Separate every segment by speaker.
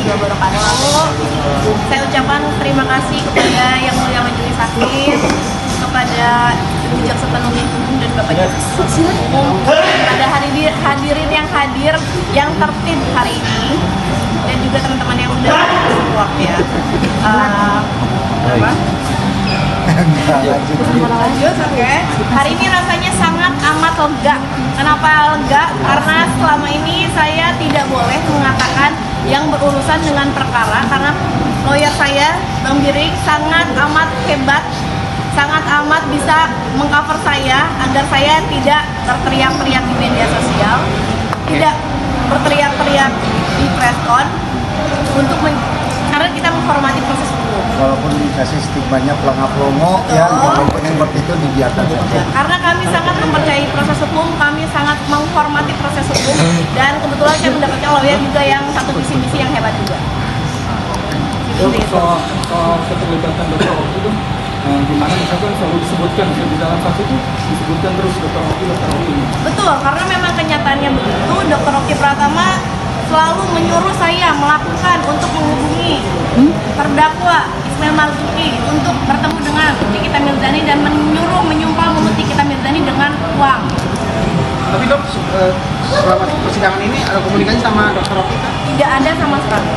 Speaker 1: warahmatullahi wabarakatuh. Saya ucapkan terima kasih kepada Yang Mulia Majelis Hakim, kepada Ibu Jaksa Penuntut Umum dan Bapak Jaksa Umum, pada hadirin yang hadir, yang tertib hari ini, dan juga teman-teman yang udah support ya. Lanjut, oke. Hari ini rasanya sangat amat lega. Kenapa lega? Karena selama ini saya tidak boleh mengatakan yang berurusan dengan perkara, karena lawyer saya, Bang Birik, sangat amat hebat, sangat amat bisa mengcover saya agar saya tidak berteriak-teriak di media sosial, tidak berteriak-teriak di preskon, karena kita menghormati proses hukum.
Speaker 2: Walaupun dikasih stigmanya pelongo-pelongo, ya, walaupun yang seperti itu dibiarkan saja.
Speaker 1: Karena kami sangat mempercayai proses hukum, kami sangat menghormati proses hukum, dan kebetulan saya mendapatkan lawyer juga yang satu visi-misi yang hebat juga.
Speaker 3: Soal keterlibatan Dr. Okti itu, dimana misalkan selalu disebutkan di dalam saksi itu disebutkan terus Dr. Okti.
Speaker 1: Betul, karena memang kenyataannya begitu. Dr. Okti Pratama selalu menyuruh saya melakukan untuk menghubungi terdakwa Ismail Marzuki untuk bertemu dengan Nikita Mirzani dan menyumpah memenuhi Nikita Mirzani dengan uang.
Speaker 4: Tapi dok, selama persidangan ini ada komunikasi sama Dr. Okti?
Speaker 1: Tidak ada sama sekali.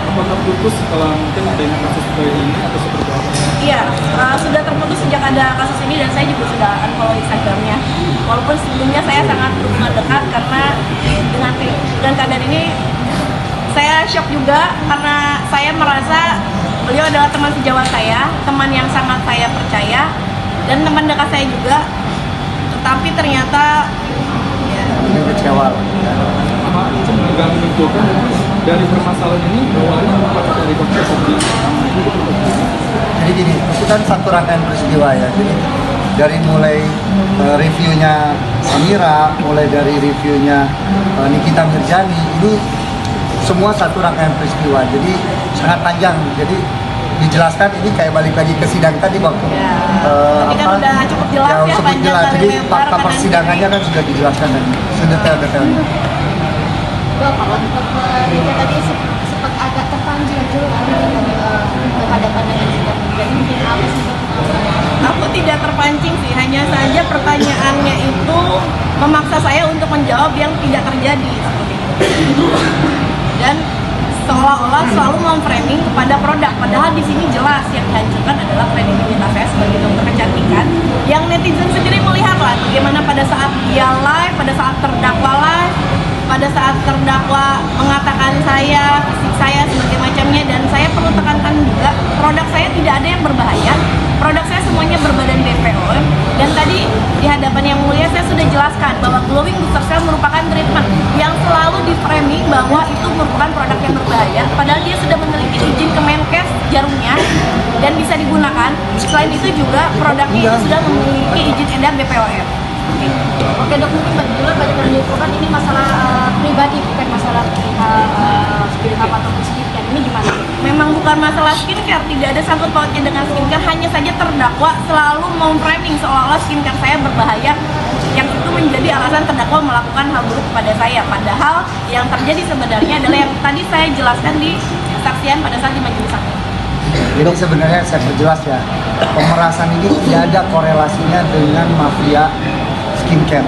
Speaker 3: Apakah putus kalau mungkin dengan kasus seperti ini atau seperti apa?
Speaker 1: Iya, sudah terputus sejak ada kasus ini, dan saya juga sudah unfollow Instagramnya. Walaupun sebelumnya saya sangat berhubungan dekat, karena dengan keadaan ini saya shock juga, karena saya merasa beliau adalah teman sejawat saya, teman yang sangat saya percaya, dan teman dekat saya juga. Tetapi ternyata
Speaker 2: Ini kecewa.
Speaker 3: Agak menentukan dari permasalahan ini bahwa apakah dari Dr. Okti.
Speaker 2: Jadi gini, itu kan satu rangkaian peristiwa ya. Jadi dari mulai reviewnya Samira, mulai dari reviewnya Nikita Mirzani, ini semua satu rangkaian peristiwa. Jadi sangat panjang. Jadi dijelaskan ini kayak balik lagi ke sidang tadi waktu
Speaker 1: tadi kan udah cukup jelas ya,
Speaker 2: cukup
Speaker 1: panjang
Speaker 2: jelas.
Speaker 1: kali
Speaker 2: Jadi
Speaker 1: lebar
Speaker 2: fakta
Speaker 1: kanan
Speaker 2: persidangannya
Speaker 1: kiri.
Speaker 2: kan sudah dijelaskan dan sedetail-detailnya.
Speaker 5: Bapak, dia tadi sempat agak terpanggil dulu berhadapan dengan sidang. Jadi mungkin apa sih?
Speaker 1: Aku tidak terpancing sih, hanya saja pertanyaannya itu memaksa saya untuk menjawab yang tidak terjadi seperti itu. Dan seolah-olah selalu memframing kepada produk, padahal di sini jelas yang dihancurkan adalah kredibilitas saya sebagai dokter kecantikan. Yang netizen sendiri melihatlah bagaimana pada saat dia live, pada saat terdakwa live, pada saat terdakwa mengatakan saya, fisik saya, sebagai macamnya. Dan saya perlu tekankan juga, produk saya tidak ada yang berbahaya, produk saya semuanya berbadan BPOM. Dan tadi di hadapan Yang Mulia saya sudah jelaskan bahwa glowing booster cell merupakan treatment yang selalu di framing bahwa itu merupakan produk yang berbahaya, padahal dia sudah memiliki izin Kemenkes jarumnya dan bisa digunakan. Selain itu juga produknya itu sudah memiliki izin edar BPOM.
Speaker 5: Oke dok, mungkin bagaimana banyak yang menyimpulkan ini masalah pribadi, bukan masalah skincare atau skincare. Ini gimana?
Speaker 1: Memang bukan masalah skincare, tidak ada sangkut pautnya dengan skincare, hanya saja terdakwa selalu memframing seolah-olah skincare saya berbahaya, yang itu menjadi alasan terdakwa melakukan hal buruk kepada saya. Padahal yang terjadi sebenarnya adalah yang tadi saya jelaskan di kesaksian pada saat di majelis hakim.
Speaker 2: Jadi sebenarnya saya perjelas ya, pemerasan ini tidak ada korelasinya dengan mafia skincare.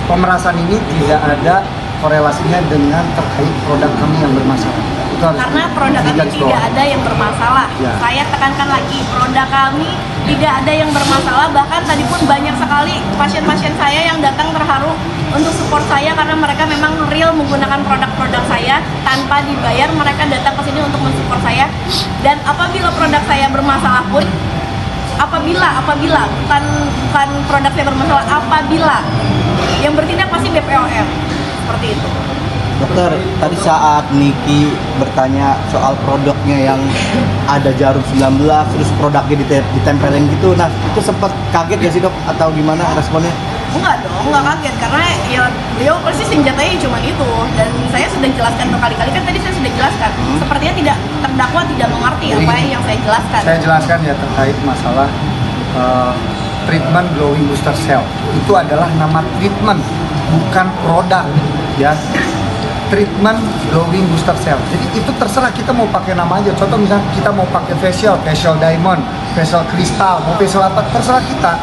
Speaker 2: Pemerasan ini tidak ada korelasinya dengan terkait produk kami yang bermasalah. Itu harus
Speaker 1: Karena produk kami tidak ada yang bermasalah.
Speaker 2: Ya.
Speaker 1: Saya tekankan lagi, produk kami tidak ada yang bermasalah. Bahkan tadi pun banyak sekali pasien-pasien saya yang datang terharu untuk support saya, karena mereka memang real menggunakan produk-produk saya tanpa dibayar. Mereka datang ke sini untuk mensupport saya. Dan apabila produk saya bermasalah pun, apabila bukan produk saya bermasalah, apabila yang bertindak pasti BPOM, seperti itu.
Speaker 6: Dokter, tadi saat Niki bertanya soal produknya yang ada jarum 19 terus produknya ditempelin gitu, nah itu sempat kaget ya sih dok, atau gimana responnya?
Speaker 1: Enggak dong, enggak kaget, karena ya beliau pasti senjatanya cuma itu. Dan saya sudah jelaskan berkali-kali, kan tadi saya sudah jelaskan. Sepertinya terdakwa tidak mengerti apa yang saya jelaskan.
Speaker 2: Saya jelaskan ya terkait masalah treatment glowing booster cell. Itu adalah nama treatment, bukan produk ya. treatment glowing booster cell. Jadi itu terserah kita mau pakai nama aja. Contoh misalnya kita mau pakai facial diamond, facial crystal, mau facial apa, terserah kita.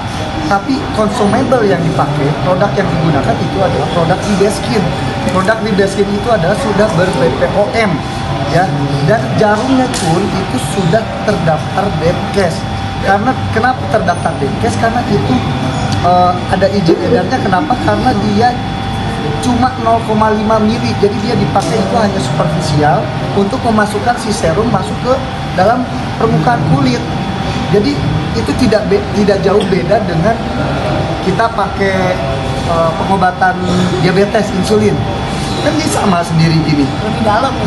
Speaker 2: Tapi consumable yang dipakai, produk yang digunakan itu adalah produk Ribeskin. Produk Ribeskin itu adalah sudah ber-BPOM, ya. Dan jarumnya pun itu sudah terdaftar Depkes. Karena kenapa terdaftar Depkes? Karena itu ada izin edarnya. Kenapa? Karena dia cuma 0,5 mili, jadi dia dipakai itu hanya superficial untuk memasukkan si serum masuk ke dalam permukaan kulit. Jadi itu tidak jauh beda dengan kita pakai pengobatan diabetes insulin, kan dia sama sendiri gini.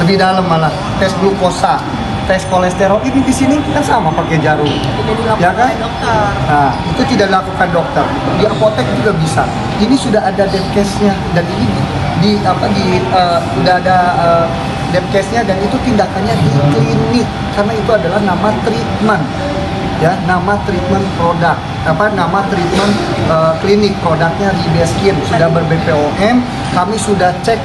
Speaker 2: Lebih dalam malah tes glukosa, tes kolesterol ini di sini kan sama pakai jarum.
Speaker 1: Tidak dilakukan
Speaker 2: Ya kan?
Speaker 1: oleh dokter.
Speaker 2: Nah, itu tidak dilakukan dokter. Di apotek juga bisa. Ini sudah ada Depkesnya dan ini udah ada Depkesnya dan itu tindakannya di klinik karena itu adalah nama treatment. Ya, nama treatment produk. Nama treatment klinik produknya Ribeskin sudah ber-BPOM. Kami sudah cek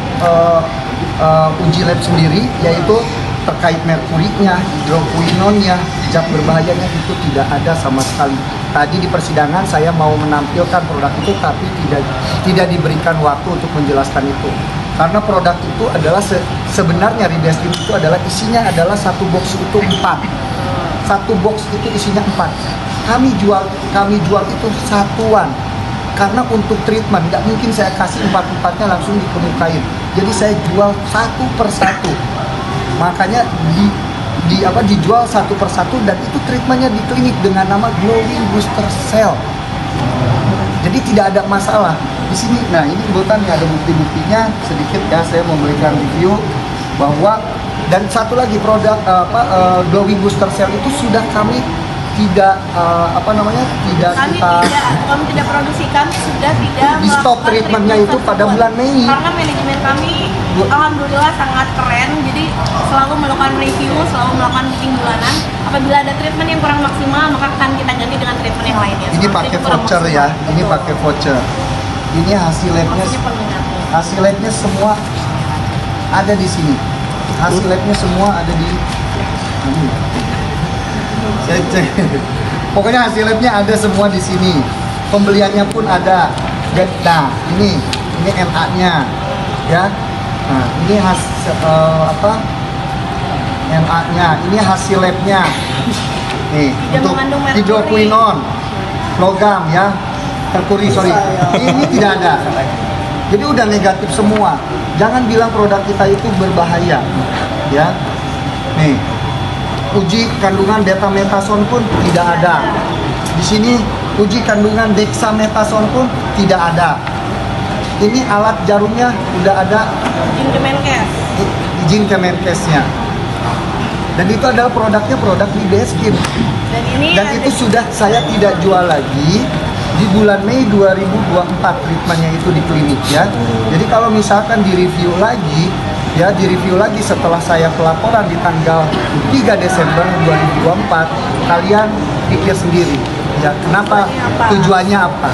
Speaker 2: uji lab sendiri yaitu terkait merkurinya, hidroquinonnya, zat berbahayanya itu tidak ada sama sekali. Tadi di persidangan saya mau menampilkan produk itu tapi tidak diberikan waktu untuk menjelaskan itu. Karena produk itu adalah sebenarnya Ribeskin itu adalah isinya adalah satu box itu 4. Satu box itu isinya 4. Kami jual itu satuan. Karena untuk treatment nggak mungkin saya kasih 4-4-nya langsung dikemukain. Jadi saya jual satu per satu. Makanya dijual satu per satu dan itu treatmentnya di klinik dengan nama glowing booster cell. Jadi tidak ada masalah di sini. Nah ini kebetulan ada bukti-buktinya sedikit ya, saya memberikan review bahwa dan satu lagi produk glowing booster cell itu sudah kami tidak
Speaker 1: kami tidak produksikan, sudah tidak
Speaker 2: di stop
Speaker 1: melakukan
Speaker 2: treatmentnya itu pada
Speaker 1: tersebut.
Speaker 2: bulan Mei.
Speaker 1: Karena manajemen kami alhamdulillah sangat keren, jadi selalu melakukan review, selalu melakukan meeting bulanan. Apabila ada treatment yang kurang maksimal, maka akan kita ganti dengan treatment yang lainnya.
Speaker 2: Ini pakai voucher ya, ini pakai voucher. Ini hasil labnya,
Speaker 1: Maksudnya peminatnya.
Speaker 2: hasil labnya semua ada di sini. Hasil labnya semua ada di ini. Saya cek. Pokoknya hasil labnya ada semua di sini. Pembeliannya pun ada. Nah, ini NA-nya, ya. Nah, ini NA-nya. Ini hasil labnya. Nih,
Speaker 1: Tidak
Speaker 2: untuk
Speaker 1: mengandung merkuri.
Speaker 2: hidroquinon, logam ya, merkuri sorry. Ini tidak ada. Jadi udah negatif semua. Jangan bilang produk kita itu berbahaya, ya. Nih, uji kandungan dexamethasone pun tidak ada. Di sini uji kandungan dexamethasone pun tidak ada. Ini alat jarumnya udah ada
Speaker 1: Izin Kemenkes.
Speaker 2: izin Kemenkesnya. Dan itu adalah produknya produk Ribeskin. Dan itu sudah saya tidak jual lagi di bulan Mei 2024 treatmentnya itu di klinik ya. Jadi kalau misalkan direview lagi setelah saya pelaporan di tanggal 3 Desember 2024, kalian pikir sendiri ya kenapa, tujuannya apa.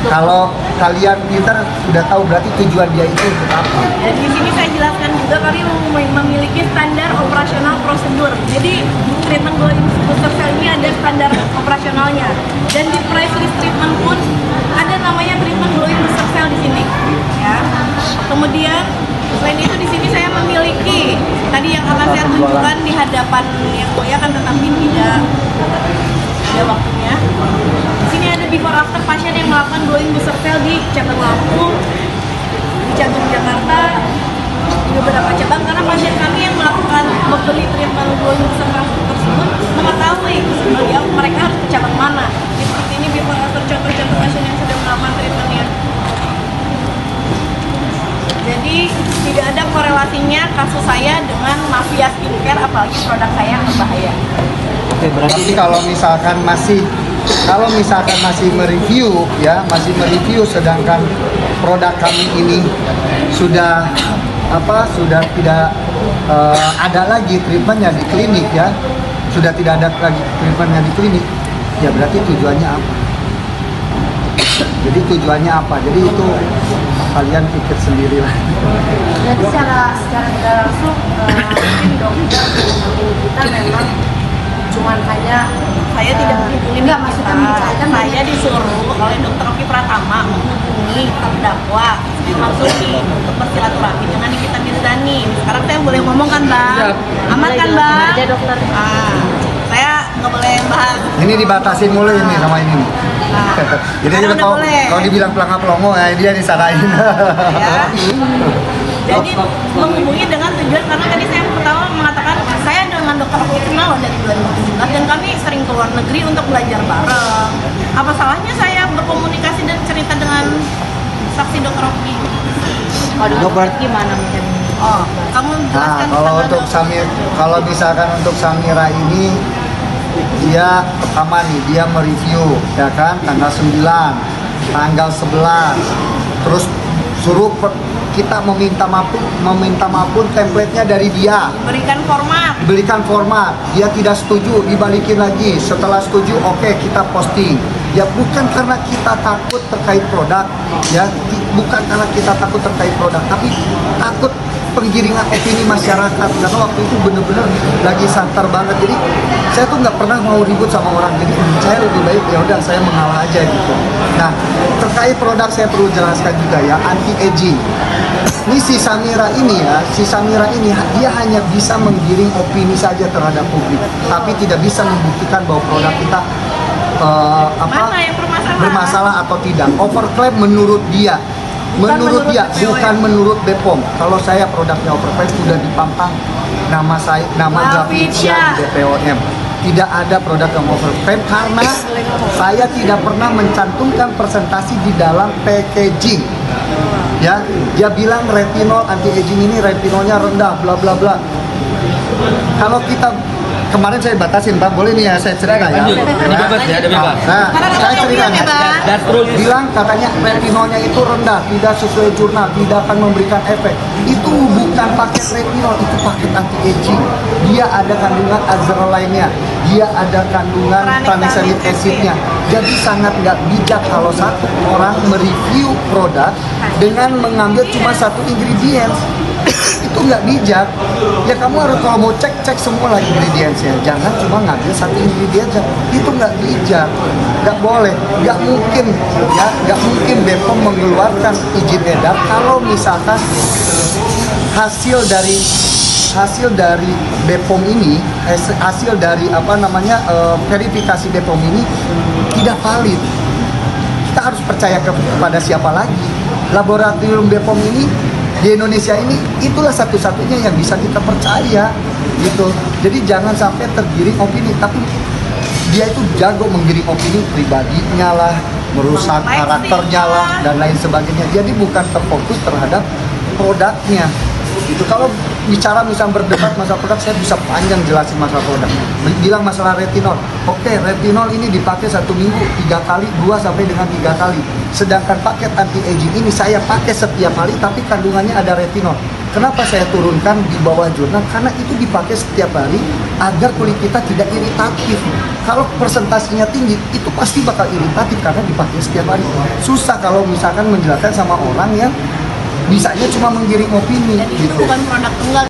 Speaker 2: Kalau kalian pintar udah tahu berarti tujuan dia itu untuk apa.
Speaker 1: Dan di sini saya jelaskan juga kami memiliki standar operasional prosedur. Jadi treatment glowing booster cell ini ada standar operasionalnya. Dan di price list treatment pun ada namanya treatment glowing booster cell di sini. Ya. Kemudian selain itu di sini saya memiliki tadi yang akan saya tunjukkan di hadapan yang mulia kan tetapi tidak ada waktunya. Di sini ada before after pasien yang melakukan glowing booster cell di cabang Lampung, di Cakung Jakarta, di beberapa cabang karena pasien kami yang melakukan membeli treatment glowing booster cell tersebut mengetahui mereka harus ke cabang mana. Seperti ini before after contoh-contoh pasien yang sudah melakukan treatmentnya. Jadi tidak ada korelasinya kasus saya dengan mafia skincare apalagi produk saya yang berbahaya.
Speaker 6: Oke, berarti
Speaker 2: Tapi kalau misalkan masih mereview sedangkan produk kami ini sudah tidak ada lagi treatmentnya di klinik ya, sudah tidak ada lagi treatmentnya di klinik, ya berarti tujuannya apa? Jadi tujuannya apa? Jadi itu kalian pikir sendiri lah.
Speaker 5: Jadi secara tidak langsung mungkin dokter ini kita memang cuman hanya
Speaker 1: Saya tidak menghubungi
Speaker 5: enggak, maksudnya menceritakan
Speaker 1: saya disuruh oleh Dr. Oki Pratama menghubungi terdakwa langsung untuk bersilaturahmi dengan Nikita Mirzani. Sekarang saya boleh ngomong kan Bang? Aman kan Bang?
Speaker 5: aja dokter.
Speaker 1: Saya nggak boleh bahas.
Speaker 2: Ini dibatasin mulu ini sama ini. Jadi
Speaker 1: Karena udah
Speaker 2: kalau
Speaker 1: boleh.
Speaker 2: kalau dibilang pelangap pelongo, dia disarain.
Speaker 1: Ya. Jadi menghubungi dengan tujuan karena tadi saya pertama mengatakan saya dengan Dr. Oki kenal loh dari 2011 dan kami sering ke luar negeri untuk belajar bareng. Apa salahnya saya berkomunikasi dan cerita dengan saksi Dr. Oki?
Speaker 5: Dokter gimana mungkin?
Speaker 1: Oh, kamu
Speaker 2: Nah,
Speaker 1: jelaskan
Speaker 2: kalau
Speaker 1: tentang
Speaker 2: untuk kalau misalkan untuk Samira ini, dia pertama nih dia mereview ya kan tanggal 9, tanggal 11, terus suruh kita meminta maaf pun template-nya dari dia. Berikan format, dia tidak setuju, dibalikin lagi. Setelah setuju, oke, kita posting. Ya bukan karena kita takut terkait produk, ya bukan karena kita takut terkait produk, tapi takut penggiringan opini masyarakat. Karena waktu itu bener-bener lagi santer banget. Jadi saya tuh nggak pernah mau ribut sama orang. Jadi saya lebih baik ya udah saya mengalah aja gitu. Nah terkait produk saya perlu jelaskan juga ya, anti aging. Ini si Samira ini dia hanya bisa menggiring opini saja terhadap publik, tapi tidak bisa membuktikan bahwa produk kita
Speaker 1: mana yang
Speaker 2: bermasalah atau tidak. Overclaim menurut dia, bukan menurut BPOM. Kalau saya produknya overclaim sudah dipampang nama Javicia di BPOM. Tidak ada produk yang overclaim karena saya tidak pernah mencantumkan presentasi di dalam packaging. Ya, dia bilang retinol anti aging ini retinolnya rendah, bla bla bla. Kalau kita kemarin saya batasin, Pak, boleh nih ya saya cerita ya. Nah, saya cerita bilang katanya retinolnya itu rendah, tidak sesuai jurnal, tidak akan memberikan efek. Itu bukan paket retinol, itu paket anti aging. Dia ada kandungan azerolainnya, dia ada kandungan tranexamic acidnya. Jadi sangat nggak bijak kalau satu orang mereview produk dengan mengambil cuma satu ingredients. Itu nggak bijak. Ya kamu harus kalau mau cek semua lah ingredientsnya. Jangan cuma ngambil satu ingredients. Itu nggak bijak. Nggak boleh. Nggak mungkin ya. Nggak mungkin BPOM mengeluarkan izin edar kalau misalkan hasil dari BPOM ini, hasil dari verifikasi BPOM ini tidak valid. Kita harus percaya kepada siapa lagi? Laboratorium BPOM ini di Indonesia ini itulah satu-satunya yang bisa kita percaya gitu. Jadi jangan sampai tergiring opini, tapi dia itu jago menggiring opini pribadinya lah, merusak karakternya lah dan lain sebagainya. Jadi bukan terfokus terhadap produknya. Itu kalau bicara misalnya berdebat masalah produk, saya bisa panjang jelasin masalah produk. Bilang masalah retinol, oke, retinol ini dipakai 1 minggu 3 kali, 2 sampai dengan 3 kali. Sedangkan paket anti aging ini saya pakai setiap hari, tapi kandungannya ada retinol. Kenapa saya turunkan di bawah jurnal? Karena itu dipakai setiap hari agar kulit kita tidak iritatif. Kalau presentasinya tinggi, itu pasti bakal iritatif karena dipakai setiap hari. Susah kalau misalkan menjelaskan sama orang yang bisanya cuma menggiring opini.
Speaker 1: Dan itu
Speaker 2: gitu.
Speaker 1: bukan produk tunggal.